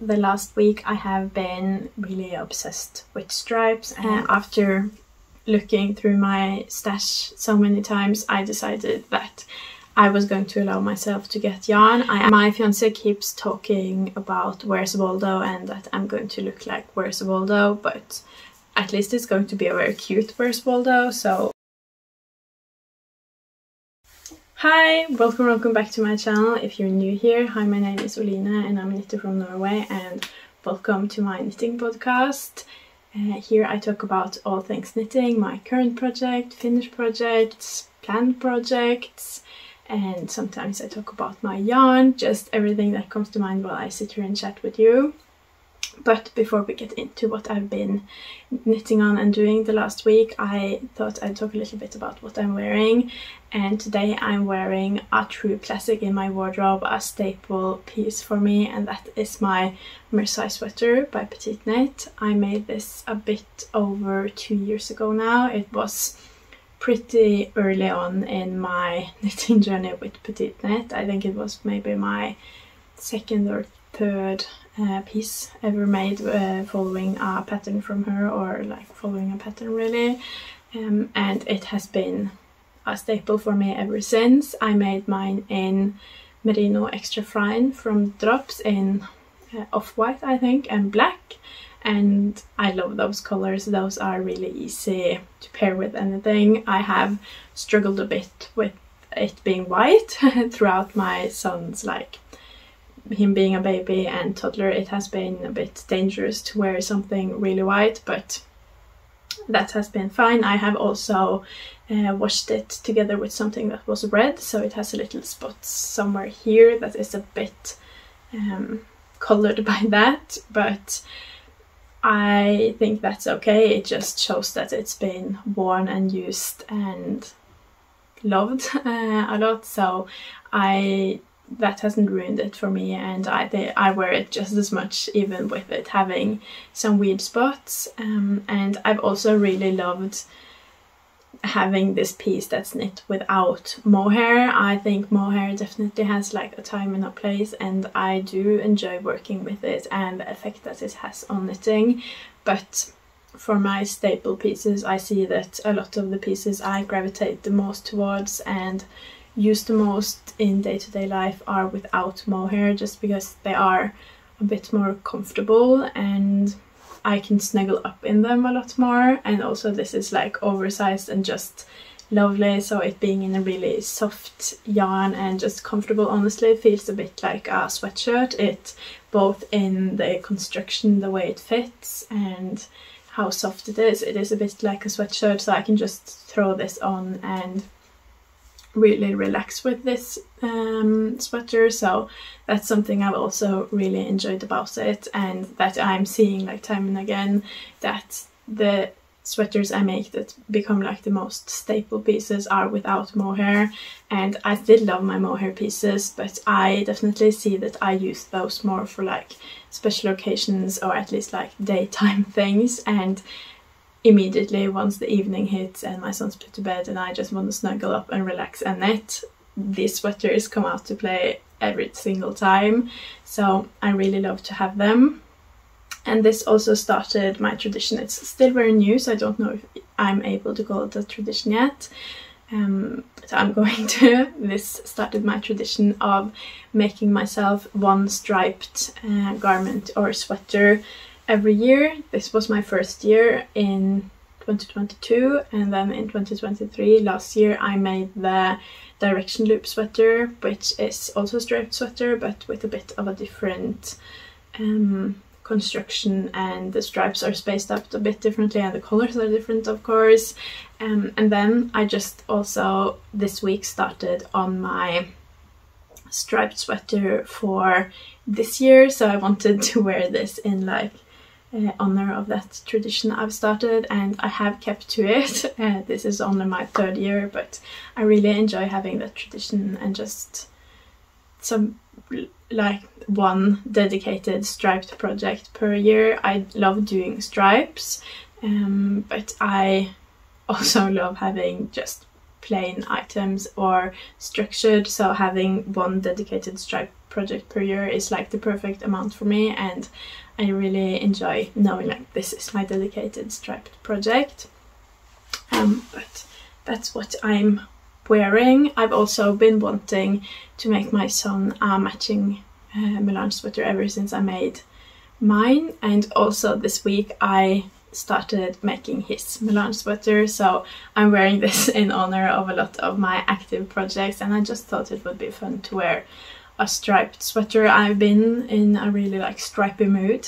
The last week I have been really obsessed with stripes, and after looking through my stash so many times I decided that I was going to allow myself to get yarn. My fiance keeps talking about Where's Waldo and that I'm going to look like Where's Waldo, but at least it's going to be a very cute Where's Waldo. So hi, welcome back to my channel. If you're new here, hi, my name is Olina and I'm a knitter from Norway, and welcome to my knitting podcast. Here I talk about all things knitting, my current project, finished projects, planned projects, and sometimes I talk about my yarn, just everything that comes to mind while I sit here and chat with you. But before we get into what I've been knitting on and doing the last week, I thought I'd talk a little bit about what I'm wearing. And today I'm wearing a true classic in my wardrobe, a staple piece for me, and that is my Marseille sweater by Petiteknit. I made this a bit over 2 years ago now. It was pretty early on in my knitting journey with Petiteknit. I think it was maybe my second or third piece ever made following a pattern from her, or like following a pattern really, and it has been a staple for me ever since. I made mine in merino extra fine from Drops in off-white I think and black, and I love those colors. Those are really easy to pair with anything. I have struggled a bit with it being white throughout my son's, like him being a baby and toddler. It has been a bit dangerous to wear something really white, but that has been fine. I have also washed it together with something that was red, so it has a little spot somewhere here that is a bit colored by that, but I think that's okay. It just shows that it's been worn and used and loved a lot, so that hasn't ruined it for me, and I wear it just as much even with it having some weird spots. And I've also really loved having this piece that's knit without mohair. I think mohair definitely has like a time and a place, and I do enjoy working with it and the effect that it has on knitting, but for my staple pieces I see that a lot of the pieces I gravitate the most towards and use the most in day-to-day life are without mohair, just because they are a bit more comfortable and I can snuggle up in them a lot more. And also this is like oversized and just lovely, so it being in a really soft yarn and just comfortable, honestly it feels a bit like a sweatshirt. It both in the construction, the way it fits and how soft it is a bit like a sweatshirt, so I can just throw this on and really relax with this sweater. So that's something I've also really enjoyed about it, and that I'm seeing like time and again, that the sweaters I make that become like the most staple pieces are without mohair. And I still love my mohair pieces, but I definitely see that I use those more for like special occasions, or at least like daytime things, and immediately once the evening hits and my son's put to bed and I just want to snuggle up and relax and knit, these sweaters come out to play every single time. So I really love to have them. And this also started my tradition. It's still very new, so I don't know if I'm able to call it a tradition yet, but I'm going to. This started my tradition of making myself one striped garment or sweater every year. This was my first year in 2022, and then in 2023, last year, I made the direction loop sweater, which is also a striped sweater but with a bit of a different construction, and the stripes are spaced out a bit differently and the colors are different of course. And then I just also this week started on my striped sweater for this year, so I wanted to wear this in like honor of that tradition I've started, and I have kept to it. This is only my third year, but I really enjoy having that tradition and just some like one dedicated striped project per year. I love doing stripes, but I also love having just plain items or structured, so having one dedicated stripe project per year is like the perfect amount for me, and I really enjoy knowing like this is my dedicated striped project. But that's what I'm wearing. I've also been wanting to make my son a matching melange sweater ever since I made mine, and also this week I started making his melange sweater, so I'm wearing this in honor of a lot of my active projects, and I just thought it would be fun to wear a striped sweater. I've been in a really like stripy mood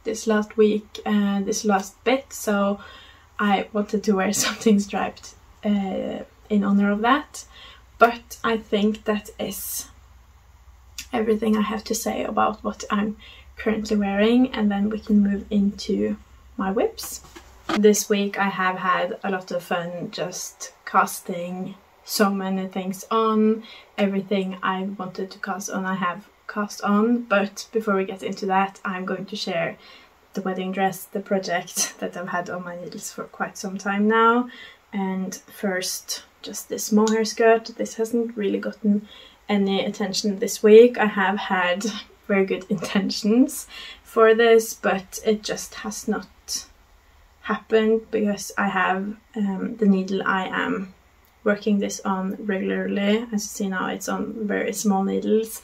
this last week, this last bit, so I wanted to wear something striped in honor of that. But I think that is everything I have to say about what I'm currently wearing, and then we can move into my whips. This week I have had a lot of fun just casting so many things on. Everything I wanted to cast on I have cast on, but before we get into that I'm going to share the wedding dress, the project that I've had on my needles for quite some time now. And first, just this mohair skirt. This hasn't really gotten any attention this week. I have had very good intentions for this, but it just has not happened because I have the needle I am working this on regularly. As you see now, it's on very small needles.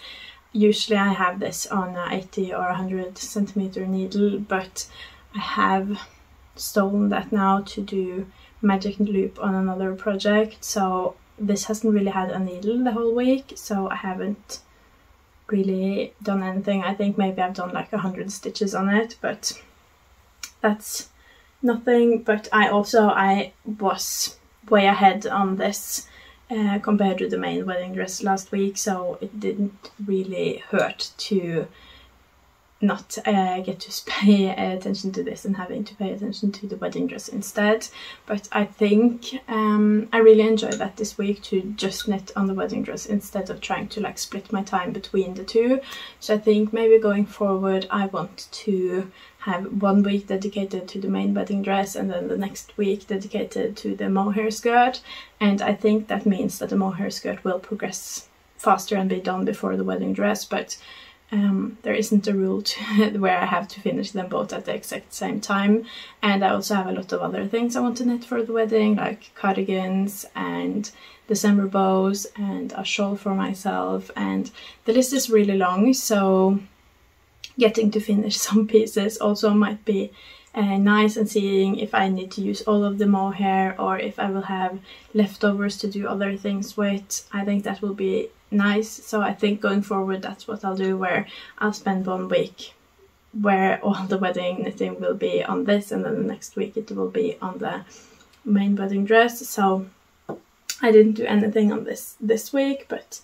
Usually I have this on a 80 or 100 centimeter needle, but I have stolen that now to do magic loop on another project, so this hasn't really had a needle the whole week, so I haven't really done anything. I think maybe I've done like 100 stitches on it, but that's nothing. But I was way ahead on this compared to the main wedding dress last week, so it didn't really hurt to not get to pay attention to this and having to pay attention to the wedding dress instead. But I think I really enjoyed that this week, to just knit on the wedding dress instead of trying to like split my time between the two. So I think maybe going forward I want to have 1 week dedicated to the main wedding dress and then the next week dedicated to the mohair skirt, and I think that means that the mohair skirt will progress faster and be done before the wedding dress, but there isn't a rule where I have to finish them both at the exact same time. And I also have a lot of other things I want to knit for the wedding, like cardigans and December bows and a shawl for myself, and the list is really long, so getting to finish some pieces also might be nice, and seeing if I need to use all of the mohair or if I will have leftovers to do other things with. I think that will be nice, so I think going forward that's what I'll do, where I'll spend 1 week where all the wedding knitting will be on this, and then the next week it will be on the main wedding dress. So I didn't do anything on this week, but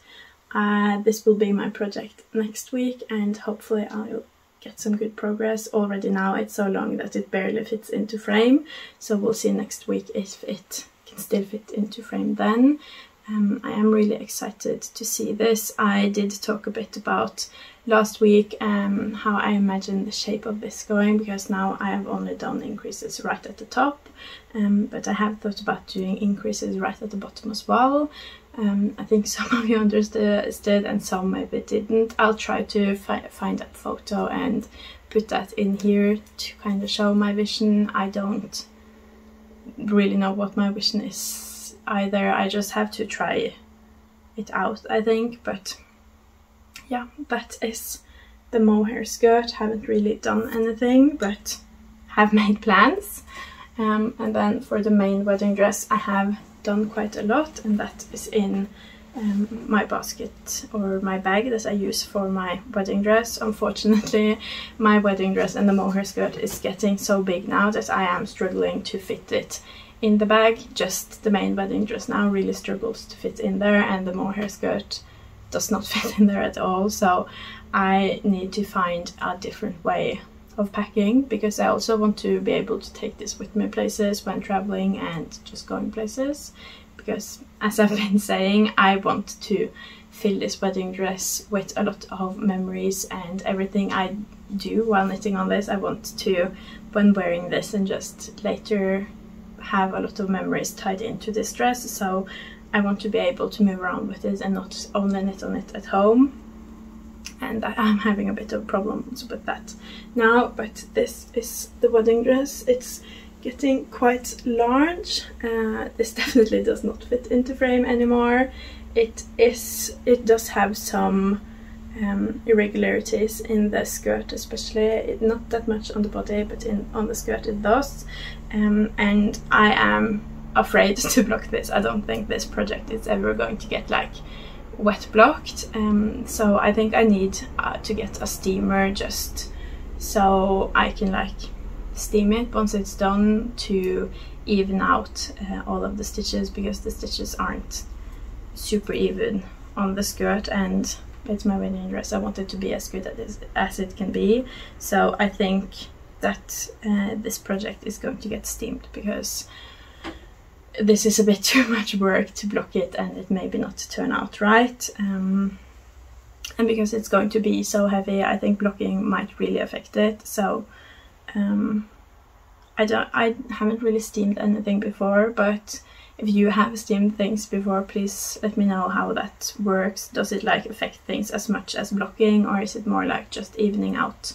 this will be my project next week, and hopefully I'll get some good progress. Already now it's so long that it barely fits into frame, so we'll see next week if it can still fit into frame then. I am really excited to see this. I did talk a bit about last week how I imagine the shape of this going, because now I have only done increases right at the top, but I have thought about doing increases right at the bottom as well. I think some of you understood and some maybe didn't. I'll try to find that photo and put that in here to kind of show my vision. I don't really know what my vision is either. I just have to try it out, I think. But yeah, that is the mohair skirt. Haven't really done anything, but have made plans. And then for the main wedding dress I have done quite a lot, and that is in my basket or my bag that I use for my wedding dress. Unfortunately, my wedding dress and the mohair skirt is getting so big now that I am struggling to fit it in the bag. Just the main wedding dress now really struggles to fit in there, and the mohair skirt does not fit in there at all. So I need to find a different way of packing, because I also want to be able to take this with me places when traveling and just going places, because as I've been saying, I want to fill this wedding dress with a lot of memories, and everything I do while knitting on this I want to, when wearing this and just later, have a lot of memories tied into this dress. So I want to be able to move around with it and not only knit on it at home. and I'm having a bit of problems with that now. But this is the wedding dress. It's getting quite large. This definitely does not fit into frame anymore. It does have some irregularities in the skirt, especially. Not that much on the body, but on the skirt it does. And I am afraid to block this. I don't think this project is ever going to get like wet blocked. So I think I need to get a steamer just so I can like steam it once it's done to even out all of the stitches, because the stitches aren't super even on the skirt, and it's my wedding dress. I want it to be as good as it can be. So I think that this project is going to get steamed, because this is a bit too much work to block it, and it maybe not turn out right. And because it's going to be so heavy, I think blocking might really affect it. So I haven't really steamed anything before, but if you have steamed things before, please let me know how that works. Does it like affect things as much as blocking, or is it more like just evening out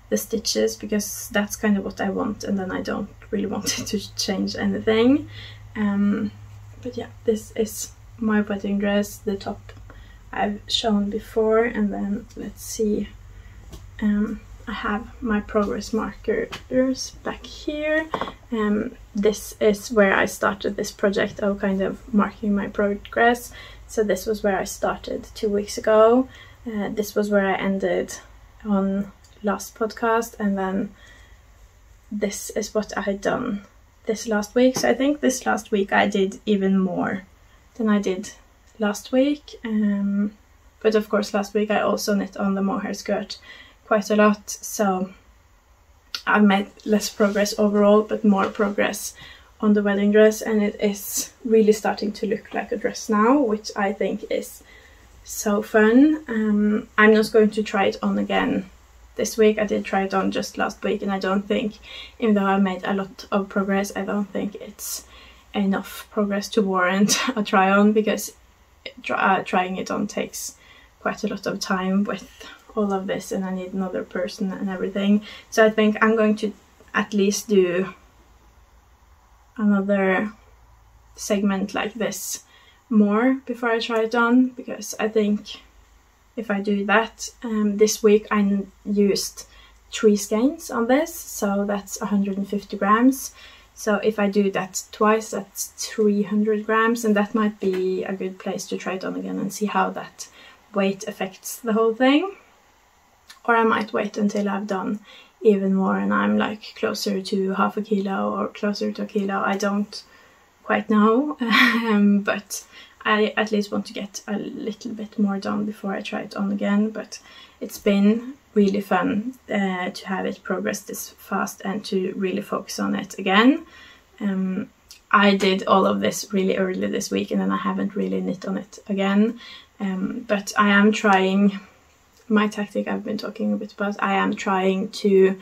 the stitches? Because that's kind of what I want, and then I don't really want it to change anything. But yeah, this is my wedding dress. The top I've shown before, and then let's see, I have my progress markers back here. This is where I started this project of kind of marking my progress. So this was where I started 2 weeks ago. This was where I ended on last podcast, and then this is what I had done this last week. So I think this last week I did even more than I did last week. But of course last week I also knit on the mohair skirt quite a lot, so I've made less progress overall, but more progress on the wedding dress, and it is really starting to look like a dress now, which I think is so fun. I'm not going to try it on again this week. I did try it on just last week, and I don't think, even though I made a lot of progress, I don't think it's enough progress to warrant a try on, because trying it on takes quite a lot of time with all of this, and I need another person and everything. So I think I'm going to at least do another segment like this more before I try it on, because I think if I do that, this week I used 3 skeins on this, so that's 150 grams. So if I do that twice, that's 300 grams, and that might be a good place to try it on again and see how that weight affects the whole thing. Or I might wait until I've done even more and I'm like closer to half a kilo or closer to a kilo. I don't quite know, but I at least want to get a little bit more done before I try it on again. But it's been really fun to have it progress this fast and to really focus on it again. I did all of this really early this week, and then I haven't really knit on it again. But I am trying. My tactic I've been talking a bit about, I am trying to,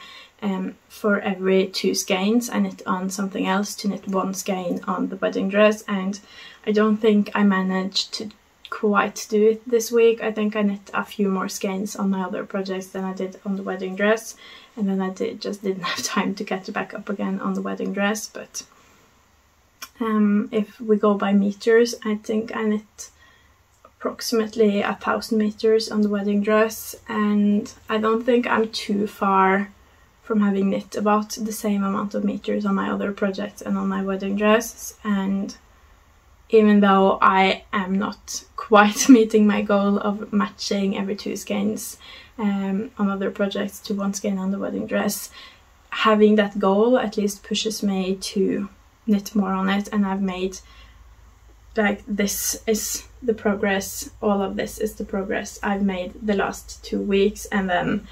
for every 2 skeins, I knit on something else, to knit 1 skein on the wedding dress, and I don't think I managed to quite do it this week. I think I knit a few more skeins on my other projects than I did on the wedding dress, and then I just didn't have time to catch it back up again on the wedding dress. But if we go by meters, I think I knit approximately 1,000 meters on the wedding dress, and I don't think I'm too far from having knit about the same amount of meters on my other projects and on my wedding dress. And even though I am not quite meeting my goal of matching every 2 skeins on other projects to 1 skein on the wedding dress, having that goal at least pushes me to knit more on it. And I've made, like, this is the progress, all of this is the progress I've made the last 2 weeks, and then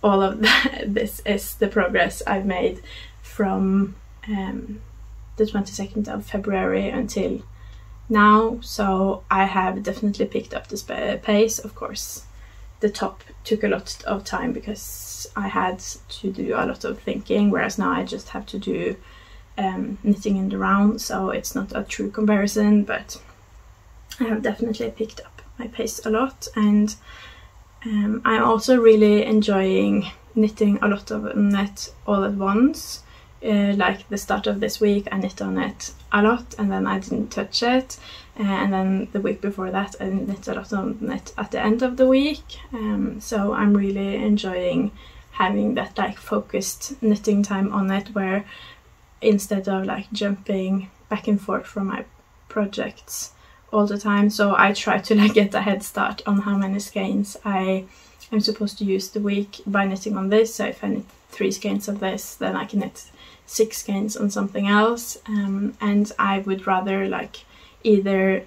all of this is the progress I've made from the 22nd of February until now. So I have definitely picked up the pace. Of course, the top took a lot of time because I had to do a lot of thinking, whereas now I just have to do knitting in the round, so it's not a true comparison, but I have definitely picked up my pace a lot. And I'm also really enjoying knitting a lot of net all at once. Like the start of this week I knit on it a lot and then I didn't touch it, and then the week before that I knit a lot on it at the end of the week. So I'm really enjoying having that like focused knitting time on it, where instead of like jumping back and forth from my projects all the time, so I try to like get a head start on how many skeins I am supposed to use the week by knitting on this. So if I knit 3 skeins of this, then I can knit 6 skeins on something else, and I would rather like either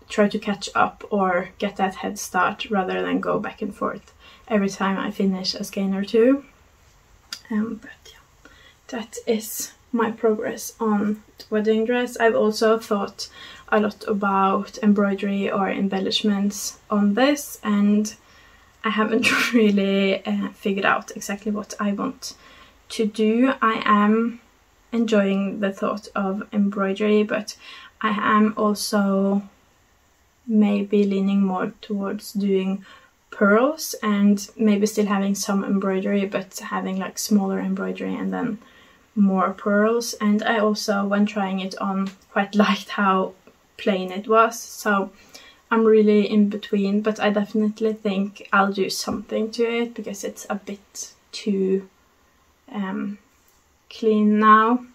try to catch up or get that head start rather than go back and forth every time I finish a skein or 2. But yeah, that is my progress on the wedding dress. I've also thought a lot about embroidery or embellishments on this, and I haven't really figured out exactly what I want to do. I am enjoying the thought of embroidery, but I am also maybe leaning more towards doing pearls and maybe still having some embroidery, but having like smaller embroidery and then more pearls. And I also, when trying it on, quite liked how plain it was, so I'm really in between, but I definitely think I'll do something to it because it's a bit too clean now,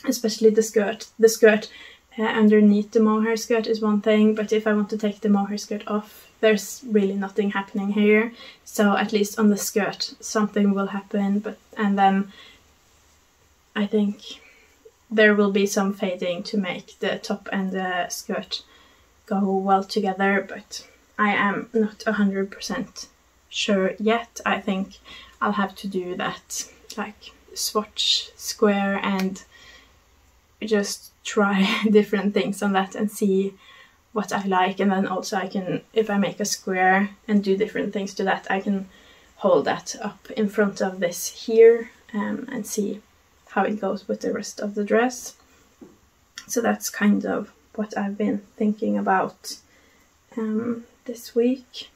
especially the skirt. The skirt underneath the mohair skirt is one thing, but if I want to take the mohair skirt off, there's really nothing happening here. So at least on the skirt something will happen, and then I think there will be some fading to make the top and the skirt go well together, but I am not 100% sure yet. I think I'll have to do that, like swatch square and just try different things on that and see what I like. And then also I can, if I make a square and do different things to that, I can hold that up in front of this here and see how it goes with the rest of the dress. So that's kind of what I've been thinking about this week.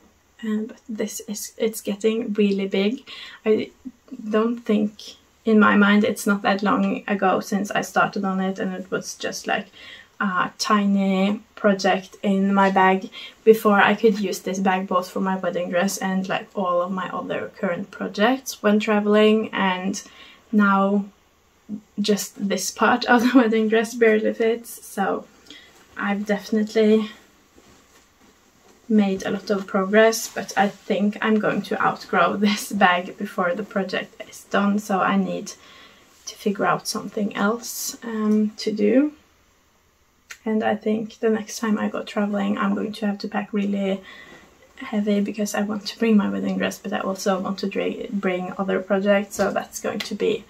But it's getting really big. I don't think, in my mind, it's not that long ago since I started on it, and it was just like a tiny project in my bag before I could use this bag both for my wedding dress and like all of my other current projects when traveling. And now just this part of the wedding dress barely fits, so I've definitely made a lot of progress, but I think I'm going to outgrow this bag before the project is done, so I need to figure out something else to do. And I think the next time I go traveling I'm going to have to pack really heavy because I want to bring my wedding dress, but I also want to bring other projects, so that's going to be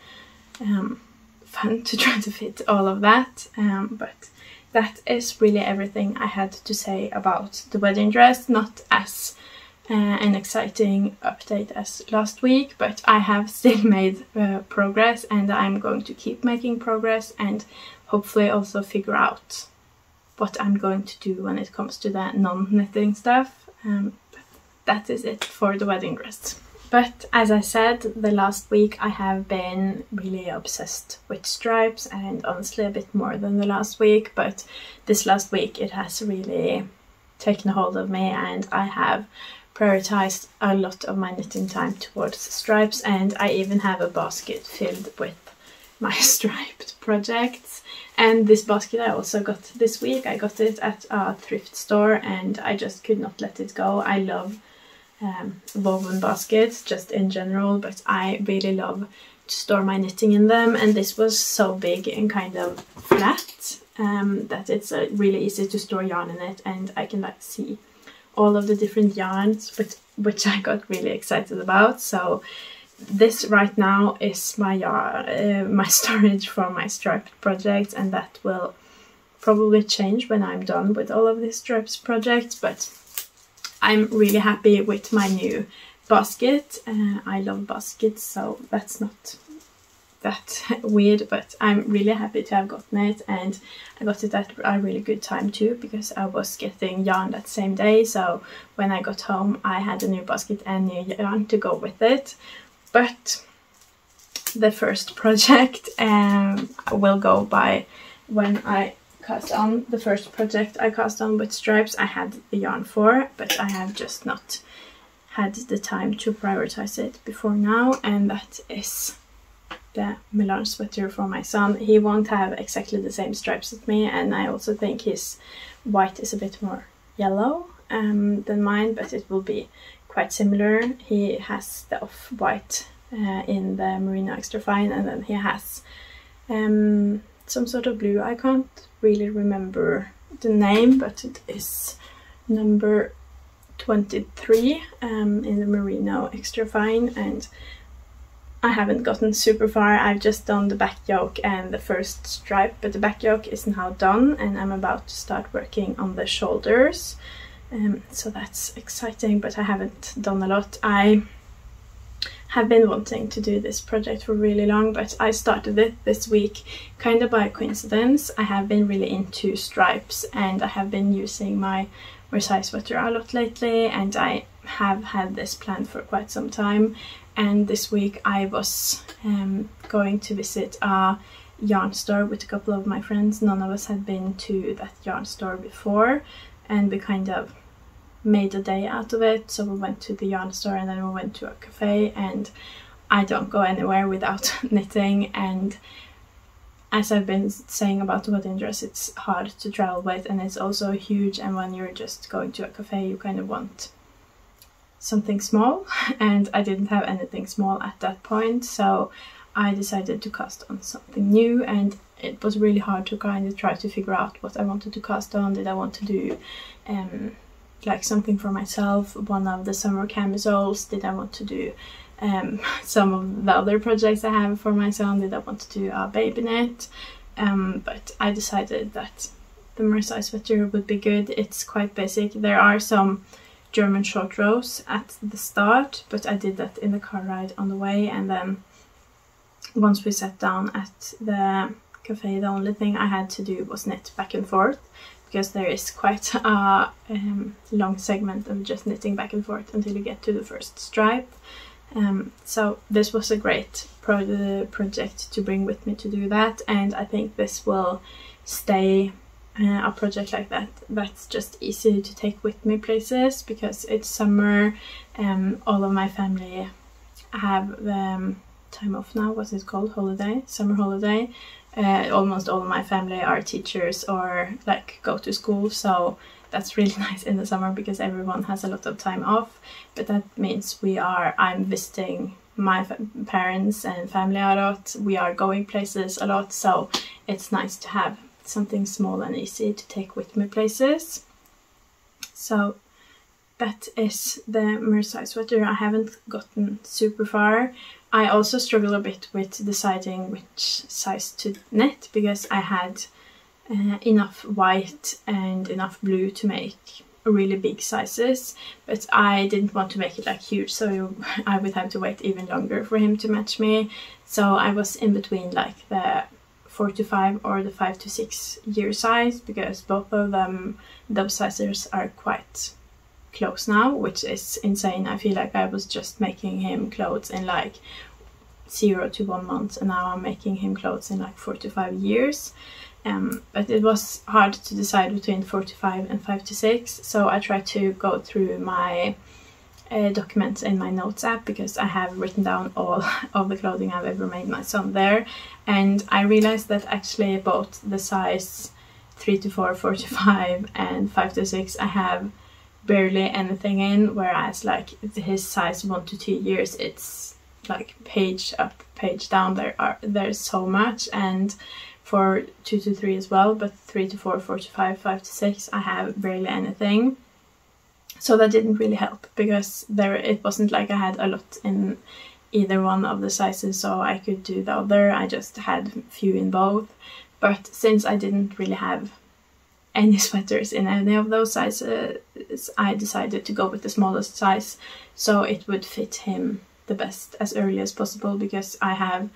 fun to try to fit all of that. But that is really everything I had to say about the wedding dress. Not as an exciting update as last week, but I have still made progress, and I'm going to keep making progress and hopefully also figure out what I'm going to do when it comes to the non-knitting stuff. That is it for the wedding dress. But as I said, the last week I have been really obsessed with stripes, and honestly a bit more than the last week, but this last week it has really taken a hold of me, and I have prioritized a lot of my knitting time towards stripes, and I even have a basket filled with my striped projects. And this basket I also got this week. I got it at a thrift store and I just could not let it go. I love woven baskets just in general, but I really love to store my knitting in them, and this was so big and kind of flat that it's really easy to store yarn in it, and I can like see all of the different yarns, which I got really excited about. So this right now is my yarn, my storage for my striped projects, and that will probably change when I'm done with all of these stripes projects, but I'm really happy with my new basket. I love baskets, so that's not that weird, but I'm really happy to have gotten it, and I got it at a really good time too, because I was getting yarn that same day, so when I got home I had a new basket and new yarn to go with it. But the first project will go by when I cast on. The first project I cast on with stripes I had the yarn for, but I have just not had the time to prioritize it before now, and that is the melange sweater for my son. He won't have exactly the same stripes as me, and I also think his white is a bit more yellow than mine, but it will be quite similar. He has the off-white in the merino extra fine, and then he has some sort of blue. I can't really remember the name, but it is number 23 in the merino extra fine, and I haven't gotten super far. I've just done the back yoke and the first stripe, but the back yoke is now done, and I'm about to start working on the shoulders, so that's exciting, but I haven't done a lot. I have been wanting to do this project for really long, but I started it this week kind of by coincidence. I have been really into stripes, and I have been using my Marseille sweater a lot lately, and I have had this planned for quite some time. And this week I was going to visit a yarn store with a couple of my friends. None of us had been to that yarn store before, and we kind of made a day out of it. So we went to the yarn store, and then we went to a cafe, and I don't go anywhere without knitting. And as I've been saying about the wedding dress, it's hard to travel with, and it's also huge, and when you're just going to a cafe you kind of want something small, and I didn't have anything small at that point, so I decided to cast on something new. And it was really hard to kind of try to figure out what I wanted to cast on. Did I want to do like something for myself, one of the summer camisoles? Did I want to do some of the other projects I have for my son? Did I want to do a baby knit? But I decided that the Marseille sweater would be good. It's quite basic. There are some German short rows at the start, but I did that in the car ride on the way, and then once we sat down at the cafe, the only thing I had to do was knit back and forth, because there is quite a long segment of just knitting back and forth until you get to the first stripe. So this was a great project to bring with me to do that, and I think this will stay a project like that that's just easy to take with me places, because it's summer. All of my family have time off now. What's it called? Holiday? Summer holiday. Almost all of my family are teachers or like go to school, so that's really nice in the summer because everyone has a lot of time off. But that means I'm visiting my parents and family a lot. We are going places a lot, so it's nice to have something small and easy to take with me places. So that is the Marseille sweater. I haven't gotten super far. I also struggle a bit with deciding which size to knit, because I had enough white and enough blue to make really big sizes, but I didn't want to make it like huge, so I would have to wait even longer for him to match me. So I was in between like the 4 to 5 or the 5 to 6 year size, because both of them, those sizes are quite close now, which is insane. I feel like I was just making him clothes in like 0 to 1 month, and now I'm making him clothes in like 4 to 5 years. But it was hard to decide between 4 to 5 and 5 to 6, so I tried to go through my documents in my notes app, because I have written down all of the clothing I've ever made my son there, and I realized that actually both the size 3 to 4, 4 to 5 and 5 to 6 I have barely anything in, whereas like his size 1 to 2 years, it's like page up, page down, there's so much. And for 2 to 3 as well, but 3 to 4, 4 to 5, 5 to 6 I have barely anything. So that didn't really help, because it wasn't like I had a lot in either one of the sizes, so I could do the other. I just had few in both. But since I didn't really have any sweaters in any of those sizes, I decided to go with the smallest size, so it would fit him the best as early as possible, because I have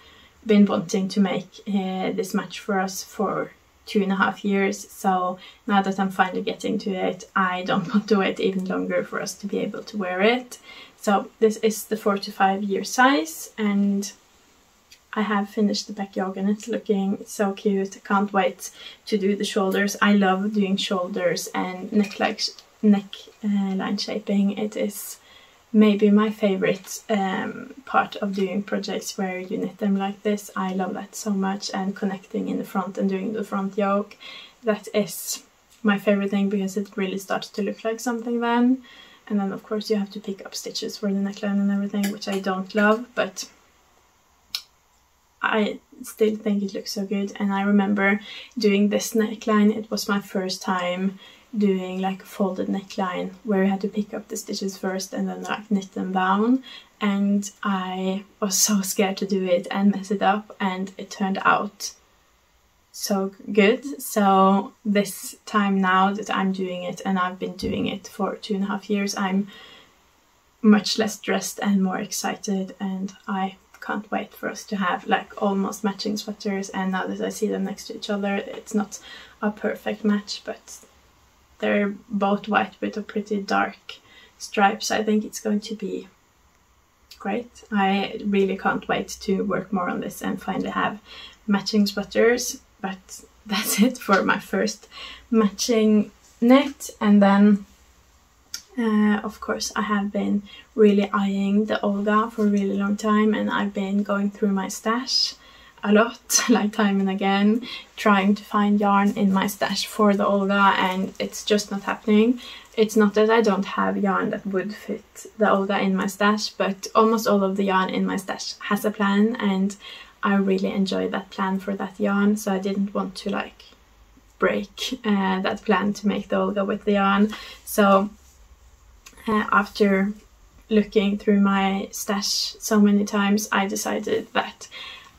been wanting to make this match for us for 2.5 years, so now that I'm finally getting to it, I don't want to wait even longer for us to be able to wear it. So this is the 4 to 5 year size, and I have finished the back yoke and it's looking so cute. I can't wait to do the shoulders. I love doing shoulders and neckline shaping. It is maybe my favorite part of doing projects where you knit them like this. I love that so much, and connecting in the front and doing the front yoke, that is my favorite thing because it really starts to look like something then. And then of course you have to pick up stitches for the neckline and everything, which I don't love, but I still think it looks so good. And I remember doing this neckline, it was my first time doing like a folded neckline where you had to pick up the stitches first and then like knit them down, and I was so scared to do it and mess it up, and it turned out so good. So this time now that I'm doing it, and I've been doing it for 2.5 years, I'm much less stressed and more excited, and I can't wait for us to have like almost matching sweaters. And now that I see them next to each other, it's not a perfect match, but they're both white with a pretty dark stripes. I think it's going to be great. I really can't wait to work more on this and finally have matching sweaters. But that's it for my first matching knit. And then of course I have been really eyeing the Olga for a really long time, and I've been going through my stash a lot, like time and again, trying to find yarn in my stash for the Olga, and it's just not happening. It's not that I don't have yarn that would fit the Olga in my stash, but almost all of the yarn in my stash has a plan, and I really enjoy that plan for that yarn, so I didn't want to like break that plan to make the Olga with the yarn. So after looking through my stash so many times, I decided that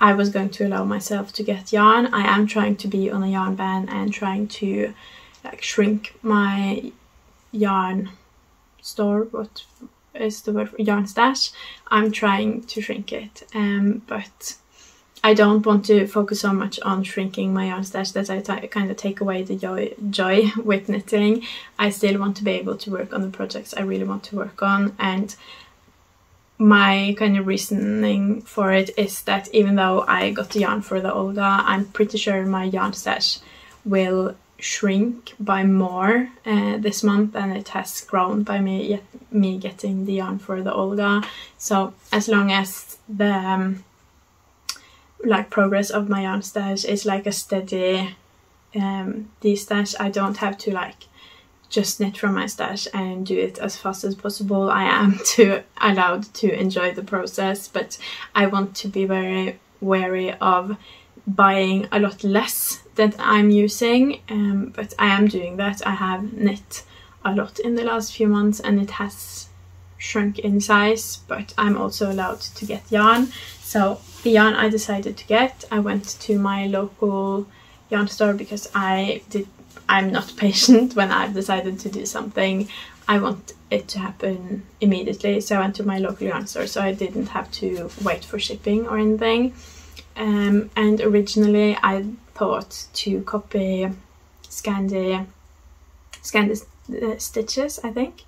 I was going to allow myself to get yarn. I am trying to be on a yarn ban and trying to like shrink my yarn store, what is the word for yarn stash? I'm trying to shrink it, but I don't want to focus so much on shrinking my yarn stash that I kind of take away the joy with knitting. I still want to be able to work on the projects I really want to work on, and my kind of reasoning for it is that even though I got the yarn for the Olga, I'm pretty sure my yarn stash will shrink by more this month than it has grown by me getting the yarn for the Olga. So as long as the like progress of my yarn stash is like a steady de-stash, I don't have to like just knit from my stash and do it as fast as possible. I am allowed to enjoy the process, but I want to be very wary of buying a lot less that I'm using, but I am doing that. I have knit a lot in the last few months and it has shrunk in size, but I'm also allowed to get yarn. So the yarn I decided to get, I went to my local yarn store because I'm not patient when I've decided to do something. I want it to happen immediately, so I went to my local yarn store so I didn't have to wait for shipping or anything. And originally I thought to copy Scandi Stitches, I think.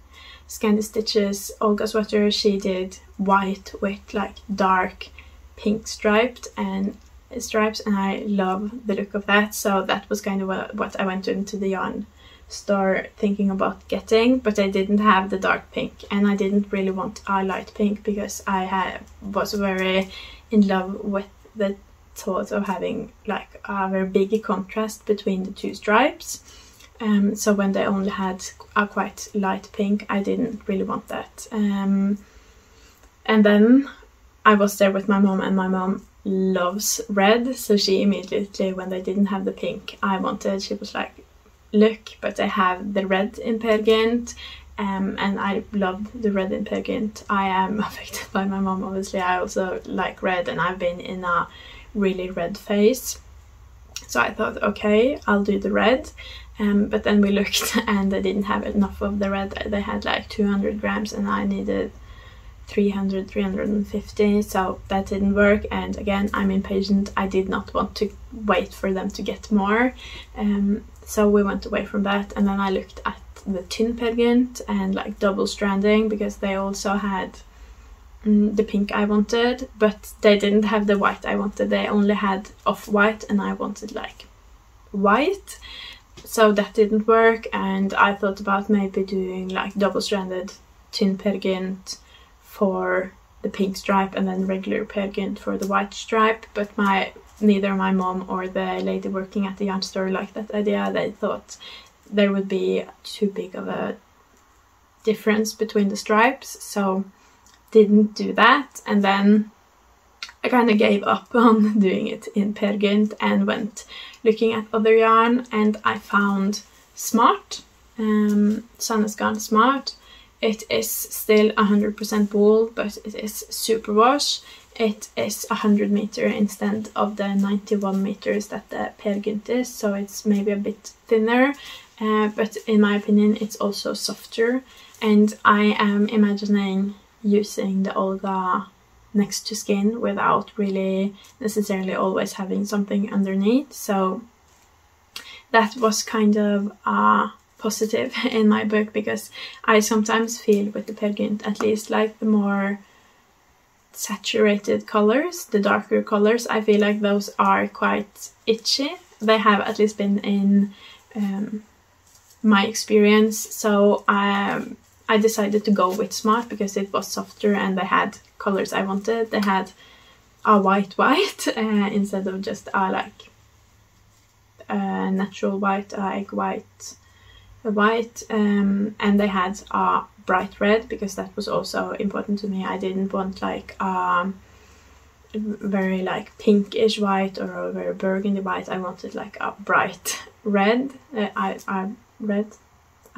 Scandi Stitches Olga sweater. She did white with like dark pink stripes, and I love the look of that, so that was kind of what I went into the yarn store thinking about getting, but I didn't have the dark pink and I didn't really want a light pink because I was very in love with the thought of having like a very big contrast between the two stripes. So when they only had a quite light pink, I didn't really want that. And then I was there with my mom, and my mom loves red, so she immediately, when they didn't have the pink I wanted, she was like, look, but they have the red in Petiteknit, and I love the red in Petiteknit. I am affected by my mom, obviously. I also like red, and I've been in a really red phase, so I thought, okay, I'll do the red. But then we looked and they didn't have enough of the red. They had like 200 grams and I needed 300, 350, so that didn't work. And again, I'm impatient. I did not want to wait for them to get more, so we went away from that. And then I looked at the Petiteknit and like double stranding, because they also had the pink I wanted, but they didn't have the white I wanted. They only had off-white, and I wanted like white, so that didn't work. And I thought about maybe doing like double-stranded Petiteknit for the pink stripe and then regular Petiteknit for the white stripe, but neither my mom or the lady working at the yarn store liked that idea. They thought there would be too big of a difference between the stripes, so didn't do that. And then I kind of gave up on doing it in Petiteknit and went looking at other yarn, and I found Smart, Sanne's Garn Smart. It is still 100% wool, but it is superwash. It is 100 meter instead of the 91 meters that the Petiteknit is, so it's maybe a bit thinner, but in my opinion it's also softer. And I am imagining using the Olga next to skin without really necessarily always having something underneath, so that was kind of positive in my book, because I sometimes feel with the Petiteknit, at least, like the more saturated colors, the darker colors, I feel like those are quite itchy. They have at least been in my experience, so I decided to go with Smart because it was softer and they had colors I wanted. They had a white instead of just like a natural white, egg white, and they had a bright red, because that was also important to me. I didn't want like very like pinkish white or a very burgundy white. I wanted like a bright red. I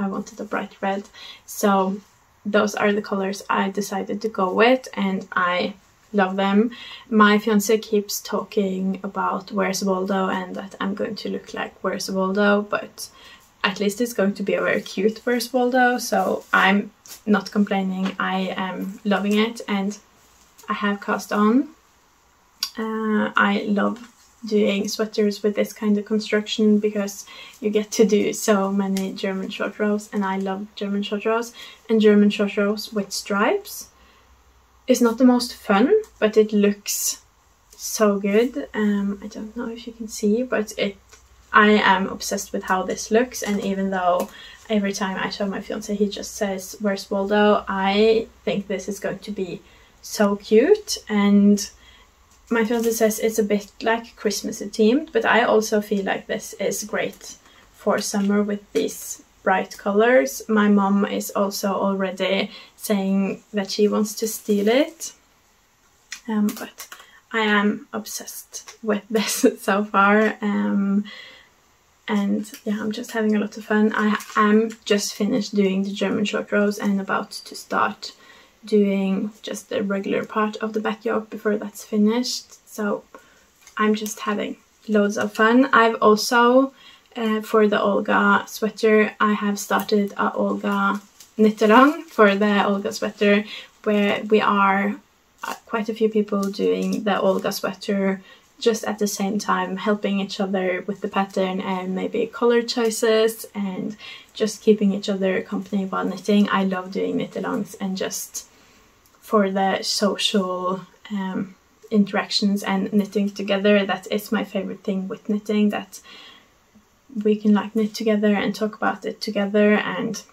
wanted a bright red, so those are the colors I decided to go with, and I love them. My fiance keeps talking about Where's Waldo and that I'm going to look like Where's Waldo, but at least it's going to be a very cute Where's Waldo, so I'm not complaining. I am loving it, and I have cast on. I love doing sweaters with this kind of construction because you get to do so many German short rows, and I love German short rows. And German short rows with stripes is not the most fun, but it looks so good. I don't know if you can see, but I am obsessed with how this looks, and even though every time I show my fiance he just says Where's Waldo, I think this is going to be so cute. And my fiance says it's a bit like Christmassy themed, but I also feel like this is great for summer with these bright colors. My mom is also already saying that she wants to steal it, but I am obsessed with this so far, and yeah, I'm just having a lot of fun. I am just finished doing the German short rows and about to start doing just the regular part of the back yoke before that's finished, so I'm just having loads of fun. I've also for the Olga sweater, I have started a Olga knit along for the Olga sweater, where we are quite a few people doing the Olga sweater just at the same time, helping each other with the pattern and maybe color choices, and just keeping each other company while knitting. I love doing knit alongs, and just for the social interactions and knitting together, that is my favorite thing with knitting, that we can like knit together and talk about it together, and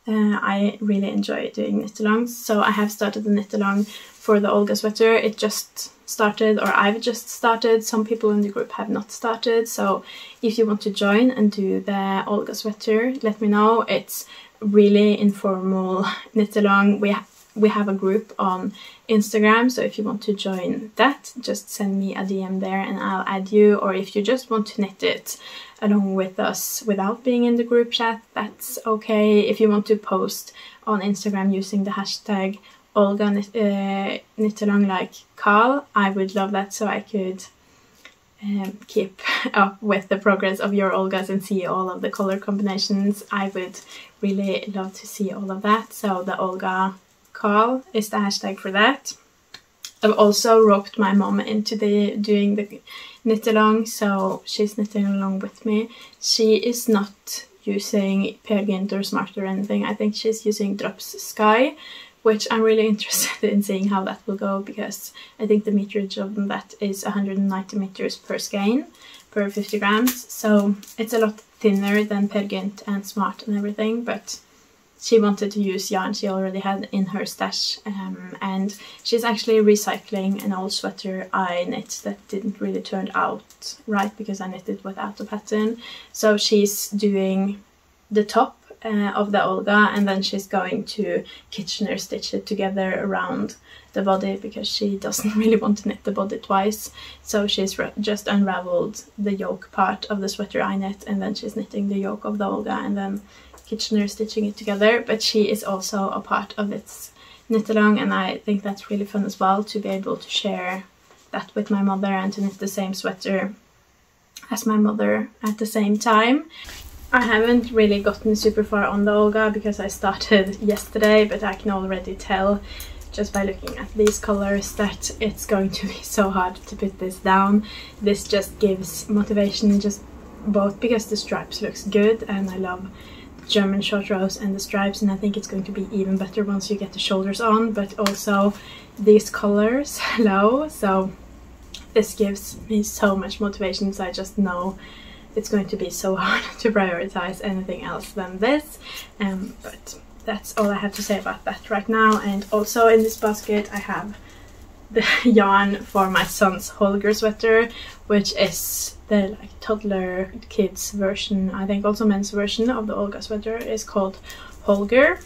I really enjoy doing knit alongs. So I have started the knit along for the Olga sweater. It just started, or I've just started. Some people in the group have not started, so if you want to join and do the Olga sweater, let me know. It's really informal knit along. We have a group on Instagram, so if you want to join that, just send me a DM there and I'll add you. Or if you just want to knit it along with us without being in the group chat, that's okay. If you want to post on Instagram using the hashtag Olga knit along like KAL, I would love that, so I could keep up with the progress of your Olgas and see all of the color combinations. I would really love to see all of that. So the Olga KAL is the hashtag for that. I've also roped my mom into doing the knit along, so she's knitting along with me. She is not using Petiteknit or Smart or anything. I think she's using Drops Sky, which I'm really interested in seeing how that will go, because I think the meterage of that is 190 meters per skein per 50 grams. So it's a lot thinner than Petiteknit and Smart and everything, but she wanted to use yarn she already had in her stash, and she's actually recycling an old sweater I knit that didn't really turn out right because I knitted without a pattern. So she's doing the top of the Olga, and then she's going to Kitchener stitch it together around the body because she doesn't really want to knit the body twice. So she's just unraveled the yoke part of the sweater I knit, and then she's knitting the yoke of the Olga and then Kitchener stitching it together. But she is also a part of its knit along, and I think that's really fun as well, to be able to share that with my mother and to knit the same sweater as my mother at the same time. I haven't really gotten super far on the Olga because I started yesterday, but I can already tell just by looking at these colors that it's going to be so hard to put this down. This just gives motivation, just both because the stripes looks good and I love German short rows and the stripes, and I think it's going to be even better once you get the shoulders on, but also these colors, hello, so this gives me so much motivation. So I just know it's going to be so hard to prioritize anything else than this, but that's all I have to say about that right now. And also in this basket I have the yarn for my son's Olga sweater, which is the toddler kids version, I think also men's version of the Olga sweater is called Olga.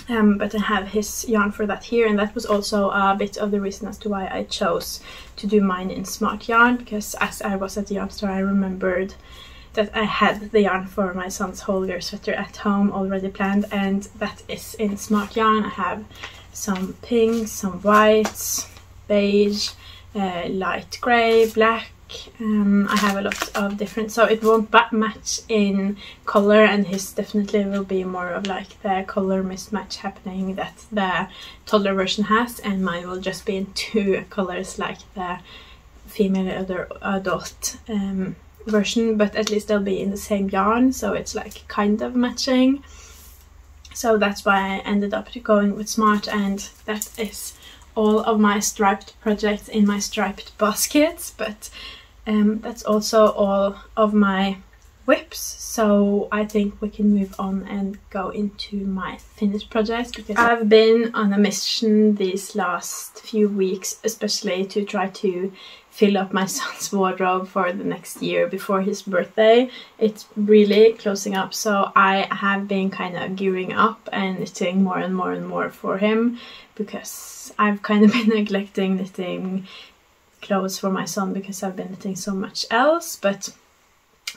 But I have his yarn for that here, and that was also a bit of the reason as to why I chose to do mine in Smart yarn, because as I was at the yarn store I remembered that I had the yarn for my son's Olga sweater at home already planned, and that is in Smart yarn. I have some pinks, some whites, beige, light grey, black. I have a lot of different, so it won't match in color, and his definitely will be more of like the color mismatch happening that the toddler version has, and mine will just be in two colors like the female adult version, but at least they'll be in the same yarn, so it's like kind of matching. So that's why I ended up going with Smart, and that is all of my striped projects in my striped baskets. But that's also all of my whips, so I think we can move on and go into my finished projects, because I've been on a mission these last few weeks, especially to try to fill up my son's wardrobe for the next year before his birthday. It's really closing up, so I have been kind of gearing up and knitting more and more and more for him, because I've kind of been neglecting knitting clothes for my son because I've been knitting so much else. But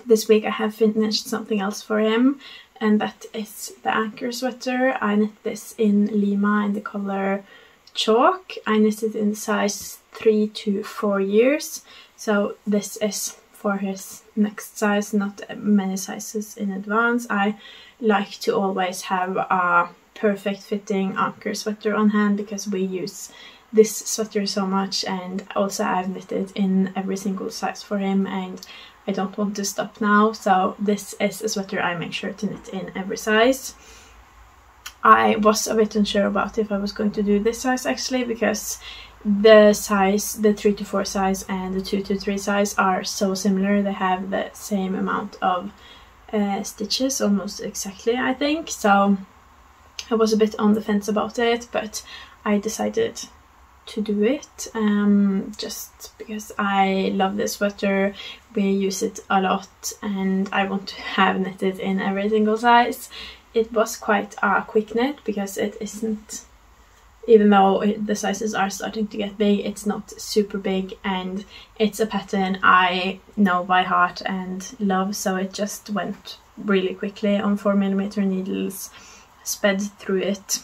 this week I have finished something else for him, and that is the Anker sweater. I knit this in Lima in the color Chalk. I knitted in size 3 to 4 years, so this is for his next size, not many sizes in advance. I like to always have a perfect fitting Anker sweater on hand because we use this sweater so much, and also I've knitted in every single size for him and I don't want to stop now, so this is a sweater I make sure to knit in every size. I was a bit unsure about if I was going to do this size actually, because the size, the 3 to 4 size and the 2 to 3 size are so similar. They have the same amount of stitches, almost exactly I think, so I was a bit on the fence about it, but I decided to do it just because I love this sweater. We use it a lot and I want to have knitted in every single size. It was quite a quick knit because it isn't, even though the sizes are starting to get big, it's not super big, and it's a pattern I know by heart and love, so it just went really quickly on 4mm needles, sped through it.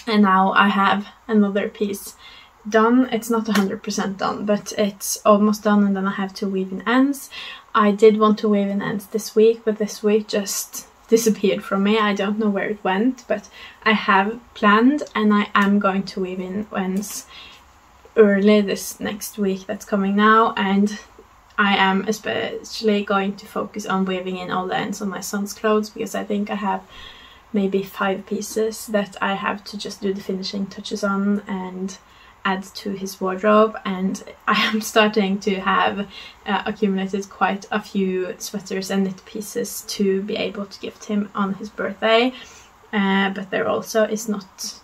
And now I have another piece done. It's not 100% done, but it's almost done, and then I have to weave in ends. I did want to weave in ends this week, but this week just disappeared from me. I don't know where it went, but I have planned, and I am going to weave in ends early this next week that's coming now, and I am especially going to focus on weaving in all the ends on my son's clothes, because I think I have maybe 5 pieces that I have to just do the finishing touches on and add to his wardrobe. And I am starting to have accumulated quite a few sweaters and knit pieces to be able to gift him on his birthday, but there also is not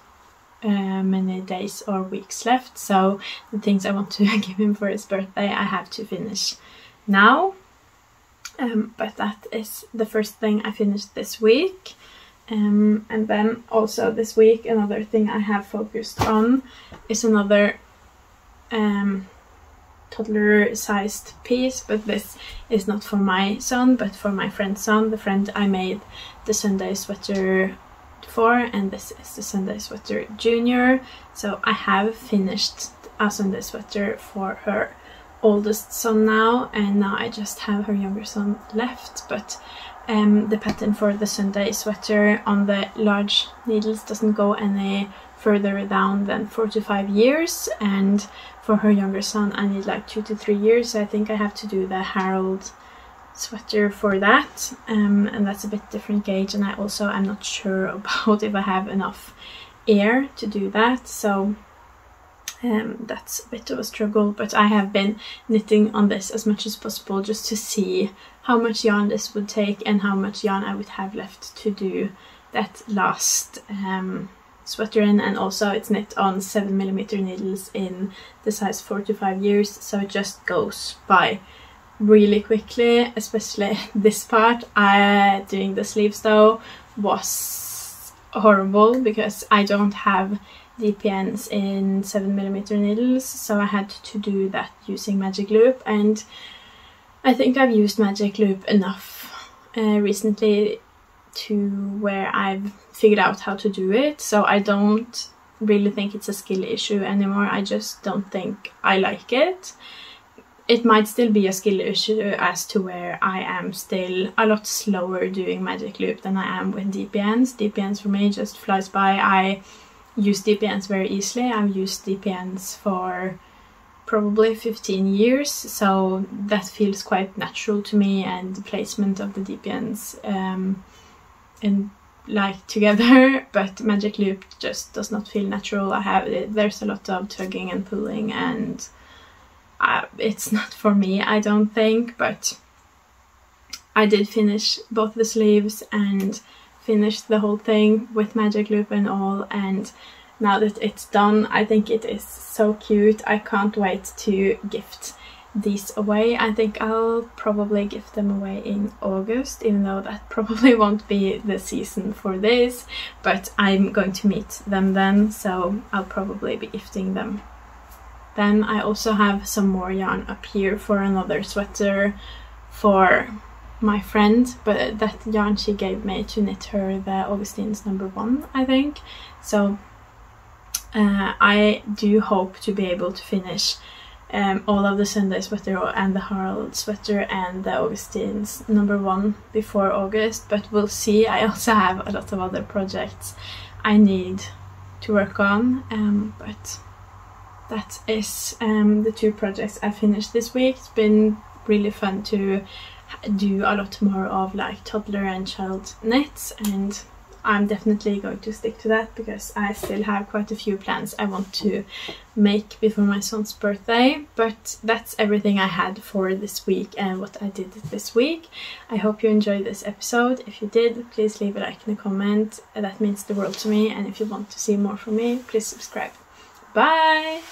many days or weeks left, so the things I want to give him for his birthday I have to finish now, but that is the first thing I finished this week. And then also this week another thing I have focused on is another toddler sized piece, but this is not for my son but for my friend's son, the friend I made the Sunday sweater for, and this is the Sunday sweater junior. So I have finished a Sunday sweater for her oldest son now, and now I just have her younger son left, but the pattern for the Sunday sweater on the large needles doesn't go any further down than 4 to 5 years, and for her younger son I need like 2 to 3 years, so I think I have to do the Harold sweater for that, and that's a bit different gauge, and I also am not sure about if I have enough air to do that, so that's a bit of a struggle, but I have been knitting on this as much as possible just to see how much yarn this would take and how much yarn I would have left to do that last sweater in, and also it's knit on 7mm needles in the size 4 to 5 years, so it just goes by really quickly, especially this part. Doing the sleeves though was horrible because I don't have DPNs in 7mm needles, so I had to do that using magic loop, and I think I've used magic loop enough recently to where I've figured out how to do it, so I don't really think it's a skill issue anymore. I just don't think I like it. It might still be a skill issue as to where I am still a lot slower doing magic loop than I am with DPNs. DPNs for me just flies by. I use DPNs very easily. I've used DPNs for probably 15 years, so that feels quite natural to me, and the placement of the DPNs in like together, but magic loop just does not feel natural. There's a lot of tugging and pulling, and it's not for me, I don't think, but I did finish both the sleeves and finished the whole thing with magic loop and all, and now that it's done I think it is so cute. I can't wait to gift these away. I think I'll probably gift them away in August, even though that probably won't be the season for this, but I'm going to meet them then, so I'll probably be gifting them. Then I also have some more yarn up here for another sweater for my friend, but that yarn she gave me to knit her the Augustine's number 1, I think. So I do hope to be able to finish all of the Sunday sweater and the Harold sweater and the Augustine's number 1 before August, but we'll see. I also have a lot of other projects I need to work on, but that is the 2 projects I finished this week. It's been really fun to do a lot more of like toddler and child knits, and I'm definitely going to stick to that because I still have quite a few plans I want to make before my son's birthday. But that's everything I had for this week and what I did this week. I hope you enjoyed this episode. If you did, please leave a like and a comment. That means the world to me, and if you want to see more from me, please subscribe. Bye!